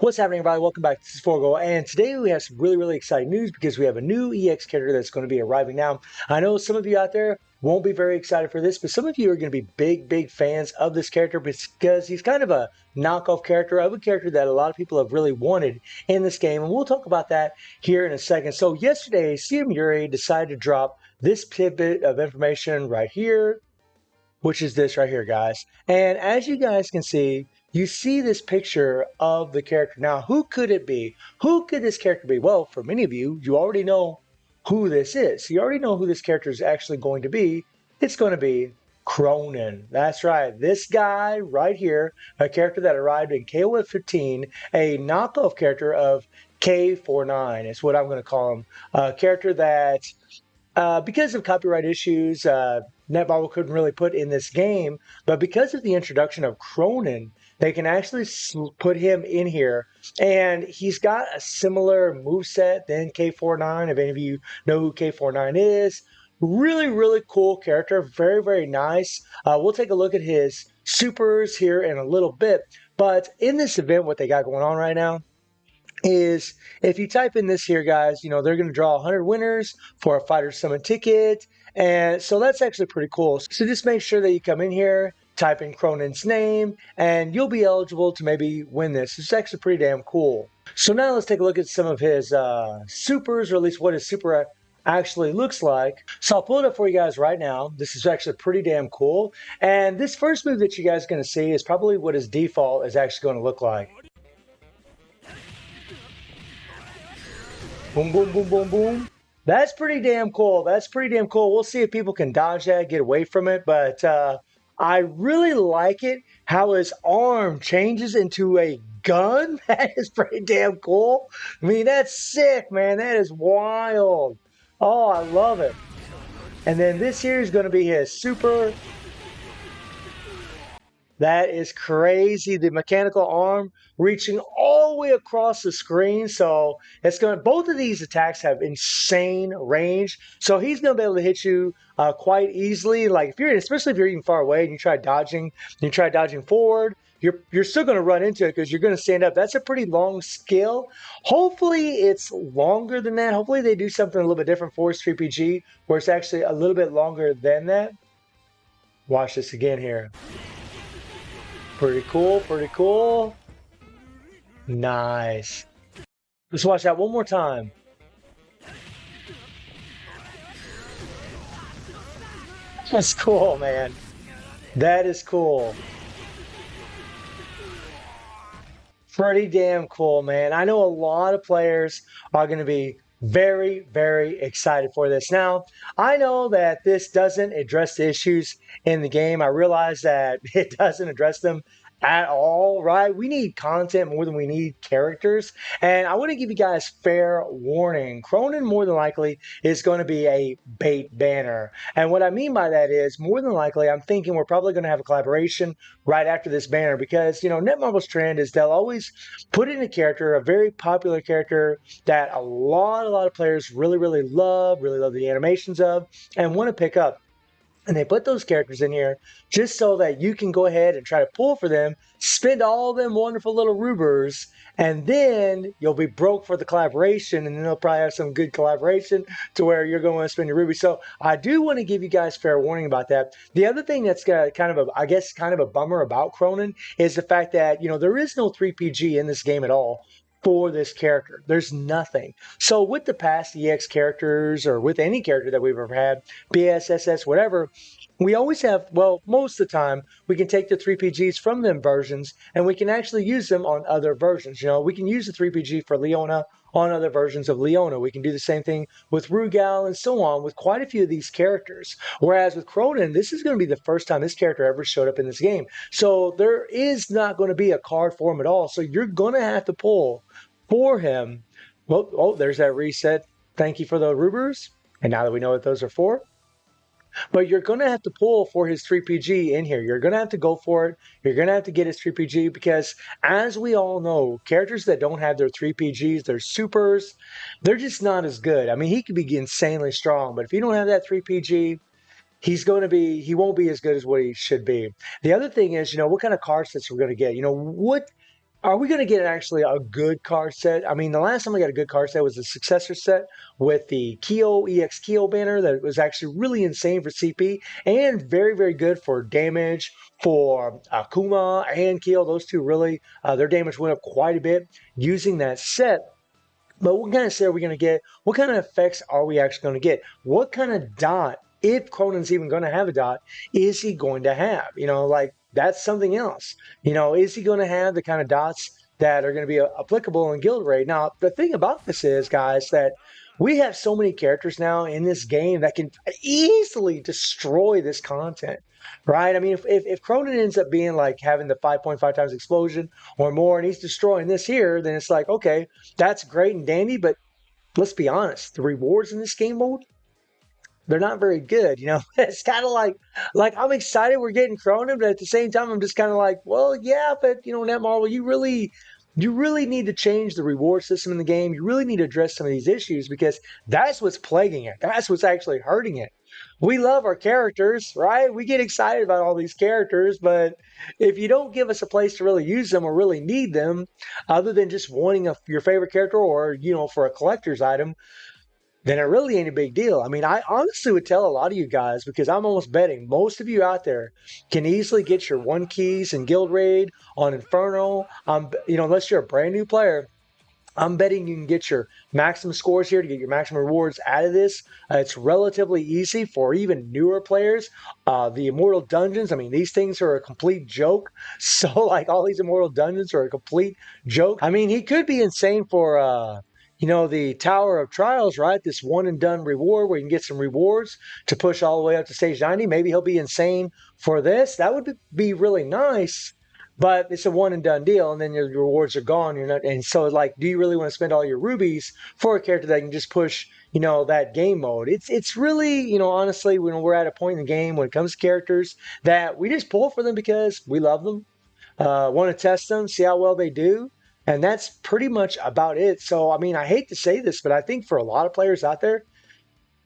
What's happening, everybody? Welcome back. This is Forgo, and today we have some really exciting news because we have a new EX character that's going to be arriving now. I know some of you out there won't be very excited for this, but some of you are going to be big fans of this character because he's kind of a knockoff character of a character that a lot of people have really wanted in this game, and we'll talk about that here in a second. So yesterday, CM Yuri decided to drop this tidbit of information right here, which is this right here, guys. And as you guys can see, you see this picture of the character. Now, who could it be? Who could this character be? Well, for many of you, you already know who this is. You already know who this character is actually going to be. It's going to be Krohnen. That's right. This guy right here, a character that arrived in KOF 15, a knockoff character of K49 is what I'm going to call him. A character that because of copyright issues, Netmarble couldn't really put in this game, but because of the introduction of Krohnen, they can actually put him in here, and he's got a similar moveset than K49, if any of you know who K49 is. Really cool character, very nice. We'll take a look at his supers here in a little bit, but in this event, what they got going on right now is if you type in this here, guys, you know, they're going to draw 100 winners for a Fighter Summon ticket. And so that's actually pretty cool. So just make sure that you come in here, type in Krohnen's name, and you'll be eligible to maybe win this. It's actually pretty damn cool. So now let's take a look at some of his supers, or at least what his super actually looks like. So I'll pull it up for you guys right now. This is actually pretty damn cool. And this first move that you guys are going to see is probably what his default is actually going to look like. Boom. That's pretty damn cool. That's pretty damn cool. We'll see if people can dodge that, get away from it. But I really like it, how his arm changes into a gun. That is pretty damn cool. I mean, that's sick, man. That is wild. Oh, I love it. And then this here is going to be his super. That is crazy. The mechanical arm reaching all the way across the screen. So it's going to, both of these attacks have insane range. So he's going to be able to hit you quite easily. Like if you're, especially if you're even far away and you try dodging forward, you're still going to run into it because you're going to stand up. That's a pretty long skill. Hopefully it's longer than that. Hopefully they do something a little bit different for his 3PG where it's actually a little bit longer than that. Watch this again here. Pretty cool. Nice. Let's watch that one more time. That's cool, man. That is cool. Pretty damn cool, man. I know a lot of players are going to be very excited for this. Now, I know that this doesn't address the issues in the game. I realize that it doesn't address them at all, right? We need content more than we need characters. And I want to give you guys fair warning. Krohnen more than likely is going to be a bait banner. And what I mean by that is more than likely, I'm thinking we're probably going to have a collaboration right after this banner because, you know, Netmarble's trend is they'll always put in a character, a very popular character that a lot of players really love the animations of and want to pick up. And they put those characters in here just so that you can go ahead and try to pull for them, spend all them wonderful little rubers, and then you'll be broke for the collaboration, and then they'll probably have some good collaboration to where you're going to spend your rubies. So I do want to give you guys fair warning about that. The other thing that's kind of a bummer about Krohnen is the fact that, you know, there is no 3PG in this game at all for this character. There's nothing. So with the past EX characters or with any character that we've ever had, BSSS, whatever, we always have, well, most of the time, we can take the 3PGs from them versions and we can actually use them on other versions. You know, we can use the 3PG for Leona on other versions of Leona. We can do the same thing with Rugal and so on with quite a few of these characters. Whereas with Krohnen, this is going to be the first time this character ever showed up in this game. So there is not going to be a card for him at all. So you're going to have to pull for him. Well, oh, there's that reset. Thank you for the Rubers. And now that we know what those are for, but you're going to have to pull for his 3PG in here. You're going to have to go for it. You're going to have to get his 3PG because, as we all know, characters that don't have their 3PGs, their supers, they're just not as good. I mean, he could be insanely strong, but if you don't have that 3PG, he won't be as good as what he should be. The other thing is, you know, what kind of card sets we're going to get. You know, what Are we going to get actually a good card set? I mean, the last time we got a good card set was the successor set with the Keo EX Keo banner that was actually really insane for CP and very, very good for damage for Akuma and Keo. Those two really, their damage went up quite a bit using that set. But what kind of set are we going to get? What kind of effects are we actually going to get? What kind of dot, if Cronon's even going to have a dot, is he going to have? Like that's something else. Is he going to have the kind of dots that are going to be applicable in Guild Raid? Now, the thing about this is, guys, that we have so many characters now in this game that can easily destroy this content, right? I mean, if Cronin ends up being like having the 5.5 times explosion or more and he's destroying this here, then it's like, okay, that's great and dandy, but let's be honest, the rewards in this game mode, they're not very good. It's kind of like I'm excited we're getting Cronin, but at the same time, I'm just kind of like, well, yeah, but Netmarble, you really need to change the reward system in the game. You really need to address some of these issues because that's what's plaguing it. That's what's actually hurting it. We love our characters, right? We get excited about all these characters, but if you don't give us a place to really use them or really need them, other than just wanting your favorite character or, for a collector's item, then it really ain't a big deal. I mean, I honestly would tell a lot of you guys because I'm almost betting most of you out there can easily get your 1 keys in Guild Raid on Inferno. Unless you're a brand new player, I'm betting you can get your maximum scores here to get your maximum rewards out of this. It's relatively easy for even newer players. The Immortal Dungeons, I mean, these things are a complete joke. So, like, all these Immortal Dungeons are a complete joke. I mean, he could be insane for, the Tower of Trials, right? This one and done reward where you can get some rewards to push all the way up to stage 90. Maybe he'll be insane for this. That would be really nice. But it's a one and done deal, and then your rewards are gone. You're not, and so like, do you really want to spend all your rubies for a character that can just push, that game mode? It's really, honestly, when we're at a point in the game when it comes to characters that we just pull for them because we love them, want to test them, see how well they do, and that's pretty much about it. So I mean, I hate to say this, but I think for a lot of players out there,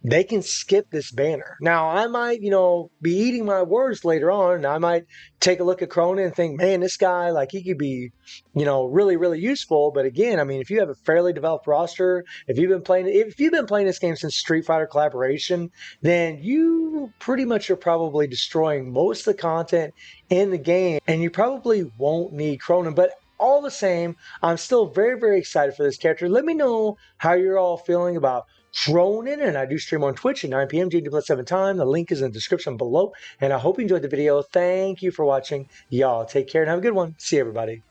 they can skip this banner. Now, I might, be eating my words later on. I might take a look at Cronin and think, man, this guy, like, he could be, really, really useful. But again, I mean, if you have a fairly developed roster, if you've been playing this game since Street Fighter Collaboration, then you pretty much are probably destroying most of the content in the game, and you probably won't need Cronin. But all the same, I'm still very, very excited for this character. Let me know how you're all feeling about Cronin, and I do stream on Twitch at 9 p.m. GD+7 time. The link is in the description below, and I hope you enjoyed the video. Thank you for watching. Y'all take care and have a good one. See everybody.